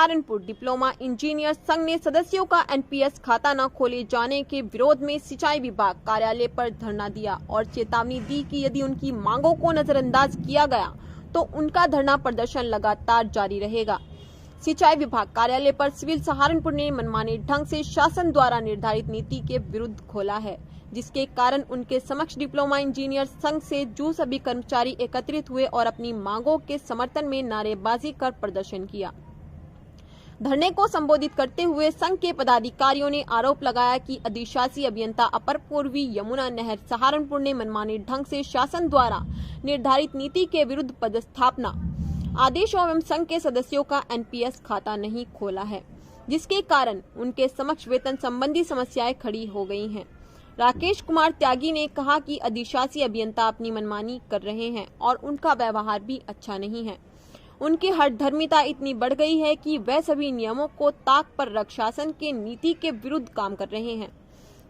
Saharanpur diploma engineer संघ ने सदस्यों का एनपीएस खाता न खोले जाने के विरोध में सिंचाई विभाग कार्यालय पर धरना दिया और चेतावनी दी कि यदि उनकी मांगों को नजरअंदाज किया गया तो उनका धरना प्रदर्शन लगातार जारी रहेगा। सिंचाई विभाग कार्यालय पर सिविल सहारनपुर ने मनमाने ढंग से शासन द्वारा निर्धारित नीति के विरुद्ध खोला है, जिसके कारण उनके समक्ष डिप्लोमा इंजीनियर संघ से जूं सभी कर्मचारी एकत्रित हुए और अपनी मांगों के समर्थन में नारेबाजी कर प्रदर्शन किया। धरने को संबोधित करते हुए संघ के पदाधिकारियों ने आरोप लगाया कि अधिशासी अभियंता अपर पूर्वी यमुना नहर सहारनपुर ने मनमाने ढंग से शासन द्वारा निर्धारित नीति के विरुद्ध पदस्थापना आदेश एवं संघ के सदस्यों का एनपीएस खाता नहीं खोला है, जिसके कारण उनके समक्ष वेतन संबंधी समस्याएं खड़ी हो गई हैं। राकेश कुमार त्यागी ने कहा कि अधिशासी अभियंता अपनी मनमानी कर रहे हैं और उनका व्यवहार भी अच्छा नहीं है। उनकी हठधर्मिता इतनी बढ़ गई है कि वह सभी नियमों को ताक पर रख शासन के नीति के विरुद्ध काम कर रहे हैं।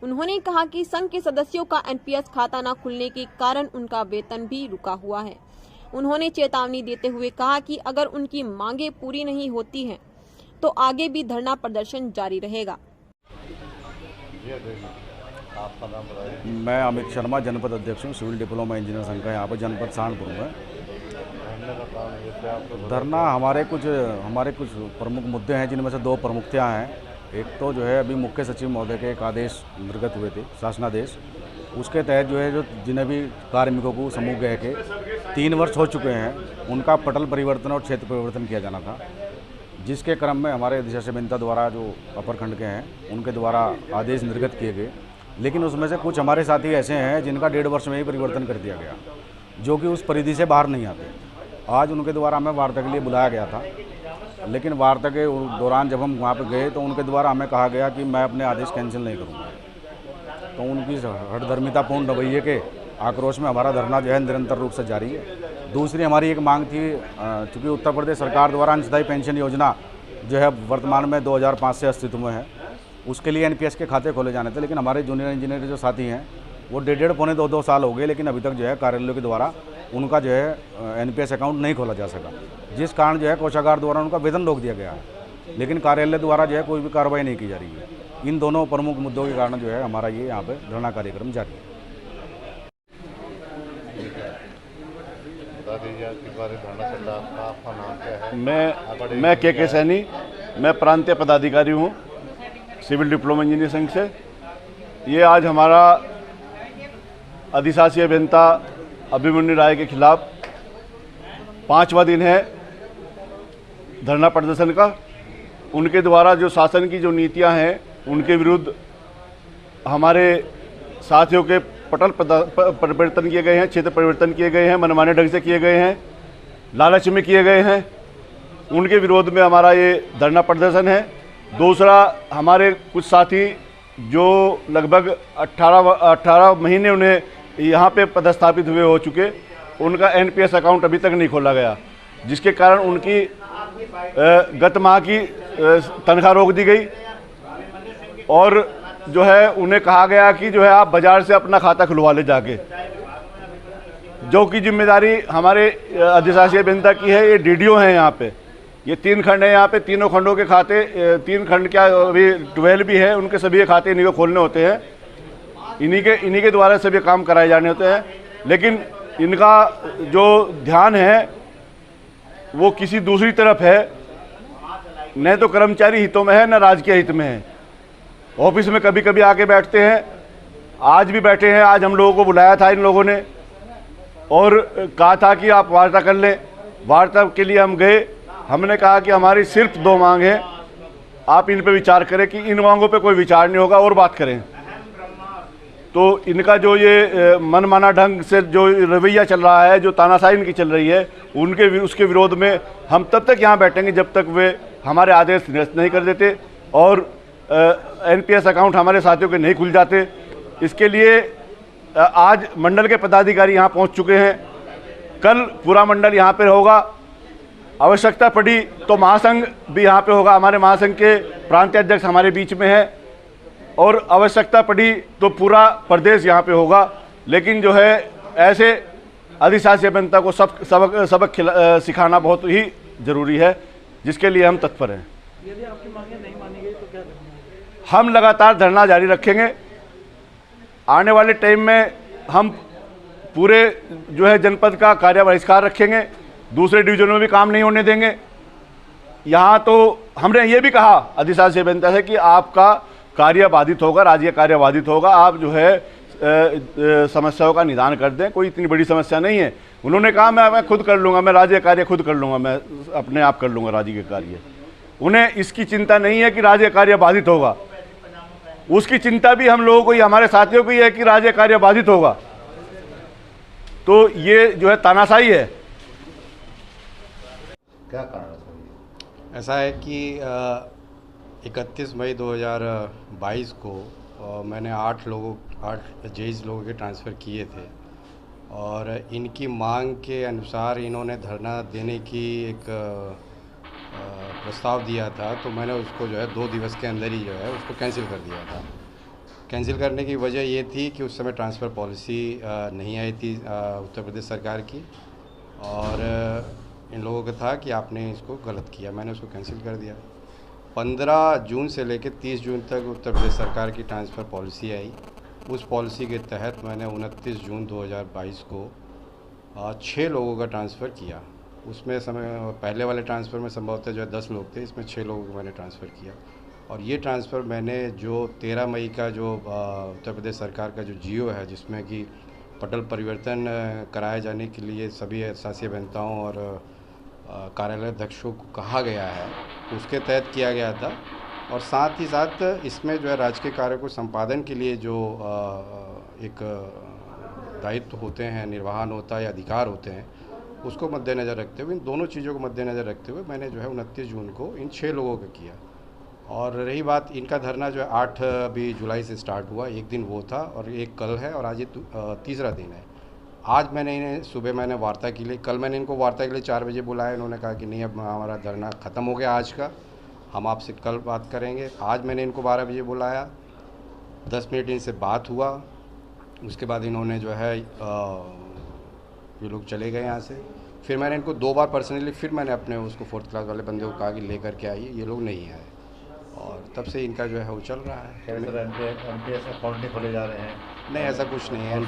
उन्होंने कहा कि संघ के सदस्यों का एनपीएस खाता न खुलने के कारण उनका वेतन भी रुका हुआ है। उन्होंने चेतावनी देते हुए कहा कि अगर उनकी मांगे पूरी नहीं होती हैं तो आगे भी धरना प्रदर्शन जारी रहेगा। मैं अमित शर्मा, जनपद अध्यक्ष हूँ सिविल डिप्लोमा इंजीनियर संघ का यहाँ पर जनपद सहारनपुर में। धरना हमारे कुछ प्रमुख मुद्दे हैं, जिनमें से दो प्रमुखताएं हैं। एक तो जो है अभी मुख्य सचिव महोदय के एक आदेश निर्गत हुए थे, शासनादेश, उसके तहत जो है जो जिन्हें भी कार्मिकों को समूह गए के 3 वर्ष हो चुके हैं, उनका पटल परिवर्तन और क्षेत्र परिवर्तन किया जाना था, जिसके क्रम में हमारे अधिशासी अभियंता द्वारा जो अपर खंड के हैं उनके द्वारा आदेश निर्गत किए गए। लेकिन उसमें से कुछ हमारे साथी ऐसे हैं जिनका 1.5 वर्ष में ही परिवर्तन कर दिया गया, जो कि उस परिधि से बाहर नहीं आते। आज उनके द्वारा हमें वार्ता के लिए बुलाया गया था, लेकिन वार्ता के दौरान जब हम वहाँ पर गए तो उनके द्वारा हमें कहा गया कि मैं अपने आदेश कैंसिल नहीं करूँगा। तो उनकी हठधर्मितापूर्ण रवैये के आक्रोश में हमारा धरना जो है निरंतर रूप से जारी है। दूसरी हमारी एक मांग थी, चूँकि उत्तर प्रदेश सरकार द्वारा अंशदायी पेंशन योजना जो है वर्तमान में 2005 से अस्तित्व में है, उसके लिए एनपीएस के खाते खोले जाने थे। लेकिन हमारे जूनियर इंजीनियर जो साथी हैं वो 1.5 पौने 2 साल हो गए, लेकिन अभी तक जो है कार्यालयों के द्वारा उनका जो है एनपीएस अकाउंट नहीं खोला जा सका, जिस कारण जो है कोषागार द्वारा उनका वेतन रोक दिया गया है, लेकिन कार्यालय द्वारा जो है कोई भी कार्रवाई नहीं की जा रही है। इन दोनों प्रमुख मुद्दों के कारण जो है हमारा ये यहाँ पे धरना कार्यक्रम जारी है। मैं के सैनी, मैं प्रांतीय पदाधिकारी हूँ सिविल डिप्लोमा इंजीनियर संघ से। ये आज हमारा अधिशासी अभियंता अभिमन्यु राय के खिलाफ 5वां दिन है धरना प्रदर्शन का। उनके द्वारा जो शासन की जो नीतियां हैं उनके विरुद्ध हमारे साथियों के पटल परिवर्तन किए गए हैं, क्षेत्र परिवर्तन किए गए हैं, मनमाने ढंग से किए गए हैं, लालच में किए गए हैं। उनके विरोध में हमारा ये धरना प्रदर्शन है। दूसरा, हमारे कुछ साथी जो लगभग 18 महीने उन्हें यहाँ पे पदस्थापित हुए हो चुके, उनका एनपीएस अकाउंट अभी तक नहीं खोला गया, जिसके कारण उनकी गत माह की तनख्वाह रोक दी गई और जो है उन्हें कहा गया कि जो है आप बाजार से अपना खाता खुलवा ले जाके, जो कि जिम्मेदारी हमारे अधिशासी अभियंता की है। ये डीडीओ हैं यहाँ पे, ये 3 खंड है यहाँ पे, तीनों खंडों के खाते 3 खंड क्या अभी 12 भी है, उनके सभी खाते इन्हीं को खोलने होते हैं, इन्हीं के द्वारा सभी काम कराए जाने होते हैं। लेकिन इनका जो ध्यान है वो किसी दूसरी तरफ है, न तो कर्मचारी हितों में है न राजकीय हित में है। ऑफिस में कभी कभी आके बैठते हैं, आज भी बैठे हैं। आज हम लोगों को बुलाया था इन लोगों ने और कहा था कि आप वार्ता कर लें। वार्ता के लिए हम गए, हमने कहा कि हमारी सिर्फ 2 मांग हैं, आप इन पे विचार करें। कि इन मांगों पे कोई विचार नहीं होगा और बात करें। तो इनका जो ये मनमाना ढंग से जो रवैया चल रहा है, जो तानाशाही इनकी चल रही है, उसके विरोध में हम तब तक यहाँ बैठेंगे जब तक वे हमारे आदेश निरस्त नहीं कर देते और एनपीएस अकाउंट हमारे साथियों के नहीं खुल जाते। इसके लिए आज मंडल के पदाधिकारी यहाँ पहुँच चुके हैं, कल पूरा मंडल यहाँ पर होगा। आवश्यकता पड़ी तो महासंघ भी यहाँ पे होगा, हमारे महासंघ के प्रांतीय अध्यक्ष हमारे बीच में है, और आवश्यकता पड़ी तो पूरा प्रदेश यहाँ पे होगा। लेकिन जो है ऐसे अधिशासी अभियंता को सबक सिखाना बहुत ही ज़रूरी है, जिसके लिए हम तत्पर हैं। यदि आपकी मांगें नहीं मानी गई तो क्या करेंगे? हम लगातार धरना जारी रखेंगे। आने वाले टाइम में हम पूरे जो है जनपद का कार्य बहिष्कार रखेंगे, दूसरे डिवीजनों में भी काम नहीं होने देंगे। यहाँ तो हमने ये भी कहा अधिशासी अभियंता से कि आपका कार्य बाधित होगा, राज्य कार्य बाधित होगा, आप जो है समस्याओं का निदान कर दें, कोई इतनी बड़ी समस्या नहीं है। उन्होंने कहा मैं खुद कर लूँगा, मैं राज्य कार्य खुद कर लूँगा, मैं अपने आप कर लूँगा राज्य के कार्य। उन्हें इसकी चिंता नहीं है कि राज्य कार्य बाधित होगा, उसकी चिंता भी हम लोगों को, हमारे साथियों को ही है कि राज्य कार्य बाधित होगा। तो ये जो है तानाशाही है। क्या कारण है? ऐसा है कि 31 मई 2022 को मैंने 8 जेईज लोगों के ट्रांसफ़र किए थे और इनकी मांग के अनुसार इन्होंने धरना देने की एक प्रस्ताव दिया था, तो मैंने उसको जो है 2 दिवस के अंदर ही जो है उसको कैंसिल कर दिया था। कैंसिल करने की वजह ये थी कि उस समय ट्रांसफ़र पॉलिसी नहीं आई थी उत्तर प्रदेश सरकार की, और इन लोगों का था कि आपने इसको गलत किया, मैंने उसको कैंसिल कर दिया। 15 जून से लेकर 30 जून तक उत्तर प्रदेश सरकार की ट्रांसफ़र पॉलिसी आई। उस पॉलिसी के तहत मैंने 29 जून 2022 को 6 लोगों का ट्रांसफ़र किया। उसमें पहले वाले ट्रांसफ़र में संभवतः जो है 10 लोग थे, इसमें 6 लोगों को मैंने ट्रांसफ़र किया। और ये ट्रांसफ़र मैंने जो 13 मई का जो उत्तर प्रदेश सरकार का जो जीओ है, जिसमें कि पटल परिवर्तन कराए जाने के लिए सभी शासी अभियंताओं और कार्यालय अध्यक्षों को कहा गया है, उसके तहत किया गया था। और साथ ही साथ इसमें जो है राजकीय कार्य को संपादन के लिए जो एक दायित्व होते हैं, निर्वहन होता है या अधिकार होते हैं, उसको मद्देनज़र रखते हुए, इन दोनों चीज़ों को मद्देनज़र रखते हुए मैंने जो है 29 जून को इन 6 लोगों का किया। और रही बात इनका धरना जो है 8 अभी जुलाई से स्टार्ट हुआ, एक दिन वो था और एक कल है और आज ये तीसरा दिन है। आज मैंने इन्हें सुबह मैंने वार्ता के लिए, कल मैंने इनको वार्ता के लिए 4 बजे बुलाया, इन्होंने कहा कि नहीं अब हमारा धरना ख़त्म हो गया आज का, हम आपसे कल बात करेंगे। आज मैंने इनको 12 बजे बुलाया, 10 मिनट इनसे बात हुआ, उसके बाद इन्होंने जो है ये लोग चले गए यहाँ से। फिर मैंने इनको 2 बार पर्सनली फिर मैंने अपने उसको 4th क्लास वाले बंदे को कहा कि लेकर के आइए, ये लोग नहीं आए और तब से इनका जो है वो चल रहा है। एनपीएस अकाउंट नहीं खोले जा रहे हैं? नहीं, ऐसा कुछ नहीं है।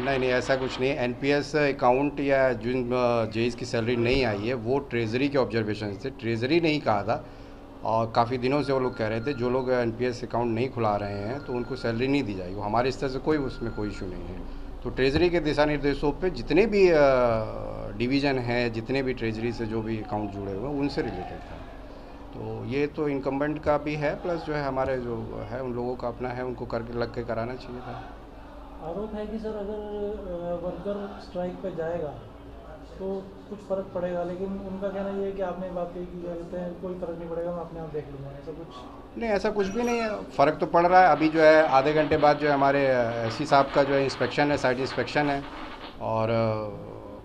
नहीं ऐसा कुछ नहीं है। एनपीएस अकाउंट या जिन जेईज की सैलरी नहीं आई है वो ट्रेजरी के ऑब्जर्वेशन से, ट्रेजरी नहीं कहा था और काफ़ी दिनों से वो लोग कह रहे थे जो लोग एनपीएस अकाउंट नहीं खुला रहे हैं तो उनको सैलरी नहीं दी जाएगी। हमारे स्तर से उसमें कोई इशू नहीं है। तो ट्रेजरी के दिशा निर्देशों पे जितने भी डिवीज़न हैं, जितने भी ट्रेजरी से जो भी अकाउंट जुड़े हुए हैं उनसे रिलेटेड था। तो ये तो इनकम्बेंट का भी है, प्लस जो है हमारे जो है उन लोगों का अपना है, उनको करके लग के कराना चाहिए था। आरोप है कि सर अगर वर्कर स्ट्राइक पे जाएगा तो कुछ फ़र्क पड़ेगा, लेकिन उनका कहना ये है कि आपने बात कही कि कहते हैं कोई फ़र्क नहीं पड़ेगा, मैं अपने आप देख लूँगा, ऐसा कुछ नहीं, ऐसा कुछ भी नहीं है। फ़र्क तो पड़ रहा है। अभी जो है आधे घंटे बाद जो है हमारे एससी साहब का जो है इंस्पेक्शन है, साइट इंस्पेक्शन है और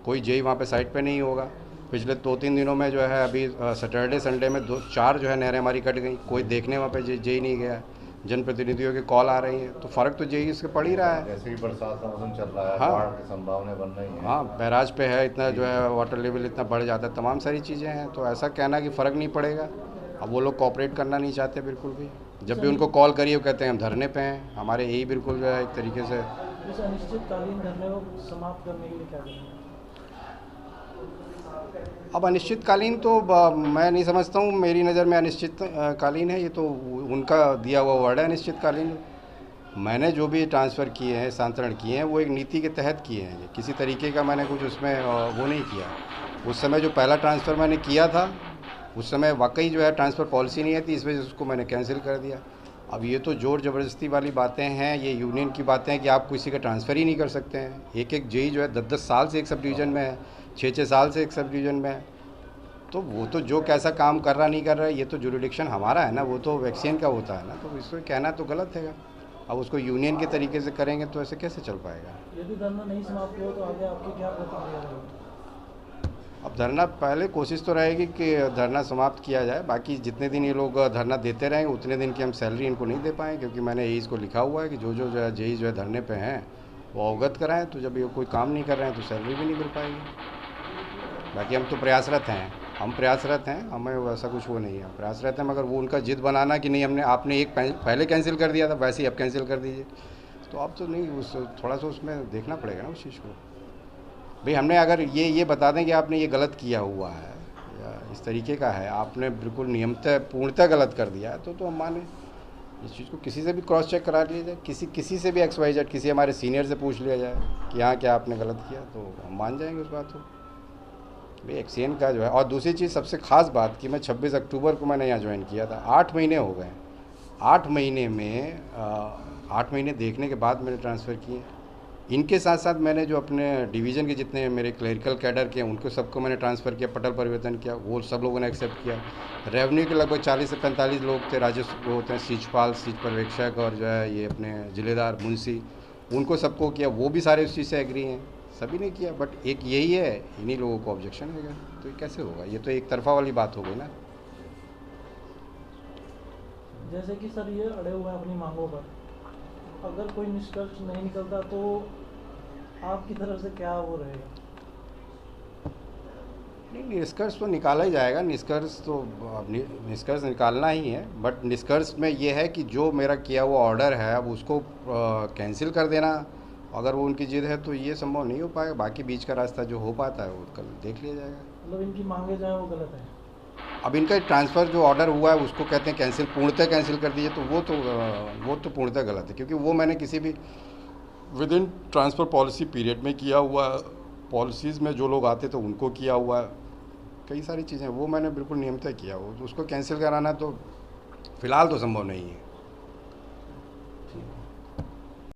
कोई जेई वहाँ पे साइट पे नहीं होगा। पिछले 2-3 दिनों में जो है अभी सैटरडे संडे में 4 जो है नहरें हमारी कट गई, कोई देखने वहाँ पे जेई नहीं गया। जनप्रतिनिधियों की कॉल आ रही है तो फ़र्क तो जेई इसके पड़ ही रहा है। वैसे भी बरसात का मौसम चल रहा है, हाँ, बाढ़ की संभावना बन रही है। हाँ, बैराज पे है, इतना जो है वाटर लेवल इतना बढ़ जाता है, तमाम सारी चीज़ें हैं। तो ऐसा कहना कि फ़र्क नहीं पड़ेगा, अब वो लोग कोऑपरेट करना नहीं चाहते बिल्कुल भी। जब भी उनको कॉल करिए वो कहते हैं हम धरने पे हैं। हमारे यही बिल्कुल जो है एक तरीके से इस अनिश्चितकालीन धरने को समाप्त करने के लिए क्या करेंगे? अब अनिश्चितकालीन तो मैं नहीं समझता हूँ, मेरी नज़र में अनिश्चितकालीन है, ये तो उनका दिया हुआ वर्ड है अनिश्चितकालीन। मैंने जो भी ट्रांसफ़र किए हैं, स्थानांतरण किए हैं, वो एक नीति के तहत किए हैं, किसी तरीके का मैंने कुछ उसमें वो नहीं किया। उस समय जो पहला ट्रांसफ़र मैंने किया था उस समय वाकई जो है ट्रांसफ़र पॉलिसी नहीं आई थी, इस वजह से उसको मैंने कैंसिल कर दिया। अब ये तो ज़ोर ज़बरदस्ती वाली बातें हैं, ये यूनियन की बातें हैं कि आप किसी का ट्रांसफ़र ही नहीं कर सकते हैं। एक जेई जो है 10-10 साल से एक सब डिवीज़न में है, 6-6 साल से एक सब डिवीज़न में है, तो वो तो जो कैसा काम कर रहा नहीं कर रहा है, ये तो जुरिडिक्शन हमारा है ना, वो तो वैक्सीन का होता है ना, तो इसको कहना तो गलत है। अब उसको यूनियन के तरीके से करेंगे तो ऐसे कैसे चल पाएगा। यदि धरना नहीं समाप्त हो तो आगे आपकी क्या प्रतिक्रिया रहेगी? अब धरना पहले कोशिश तो रहेगी कि धरना समाप्त किया जाए, बाकी जितने दिन ये लोग धरना देते रहेंगे उतने दिन की हम सैलरी इनको नहीं दे पाएँ, क्योंकि मैंने यही इसको लिखा हुआ है कि जो है जेई जो है धरने पे हैं वो अवगत कराएं। तो जब ये कोई काम नहीं कर रहे हैं तो सैलरी भी नहीं मिल पाएगी। बाकी हम तो प्रयासरत हैं। हम प्रयासरत हैं, हमें वैसा कुछ वो नहीं है, हम प्रयासरत हैं, मगर वो उनका जिद बनाना कि नहीं हमने आपने एक पहले कैंसिल कर दिया था वैसे ही अब कैंसिल कर दीजिए, तो अब तो नहीं, उस थोड़ा सा उसमें देखना पड़ेगा ना उस चीज़ को। भाई हमने अगर ये बता दें कि आपने ये गलत किया हुआ है या इस तरीके का है, आपने बिल्कुल नियमतः पूर्णतः गलत कर दिया है, तो हम माने इस चीज़ को। किसी से भी क्रॉस चेक करा लिया जाए, किसी से भी XYZ, किसी हमारे सीनियर से पूछ लिया जाए कि यहाँ क्या आपने गलत किया, तो हम मान जाएंगे उस बात को। भाई एक्सचेंज का जो है, और दूसरी चीज़ सबसे ख़ास बात कि मैं 26 अक्टूबर को मैंने यहाँ ज्वाइन किया था, 8 महीने हो गए। 8 महीने में 8 महीने देखने के बाद मैंने ट्रांसफ़र किए। इनके साथ साथ मैंने जो अपने डिवीज़न के जितने मेरे क्लरिकल कैडर के उनको सबको मैंने ट्रांसफ़र किया, पटल परिवर्तन किया, वो सब लोगों ने एक्सेप्ट किया। रेवेन्यू के लगभग 40 से 45 लोग थे, राजस्व वो होते हैं सीजपाल, सीज पर्यवेक्षक और जो है ये अपने जिलेदार मुंशी, उनको सबको किया, वो भी सारे उस चीज़ से एग्री हैं, सभी ने किया। बट एक यही है, इन्हीं लोगों को ऑब्जेक्शन है, तो ये कैसे होगा? ये तो एक तरफा वाली बात हो गई ना। जैसे कि सर ये अड़े हुए हैं अपनी मांगों पर, अगर कोई निष्कर्ष नहीं निकलता तो आपकी तरफ से क्या वो रहेगा? नहीं, निष्कर्ष तो निकाला ही जाएगा, निष्कर्ष तो निष्कर्ष निकालना ही है, बट निष्कर्ष में ये है कि जो मेरा किया हुआ ऑर्डर है अब उसको कैंसिल कर देना, अगर वो उनकी जिद है तो ये संभव नहीं हो पाएगा। बाकी बीच का रास्ता जो हो पाता है वो कल देख लिया जाएगा। मतलब इनकी मांगे जो हैं वो गलत है। अब इनका ट्रांसफ़र जो ऑर्डर हुआ है उसको कहते हैं कैंसिल, पूर्णतः कैंसिल कर दीजिए, तो वो तो पूर्णतः गलत है, क्योंकि वो मैंने किसी भी with in transfer policy period में किया हुआ, पॉलिसीज़ में जो लोग आते थे उनको किया हुआ, कई सारी चीज़ें वो मैंने बिल्कुल नियमतः किया हो, तो उसको कैंसिल कराना तो फ़िलहाल तो संभव नहीं है।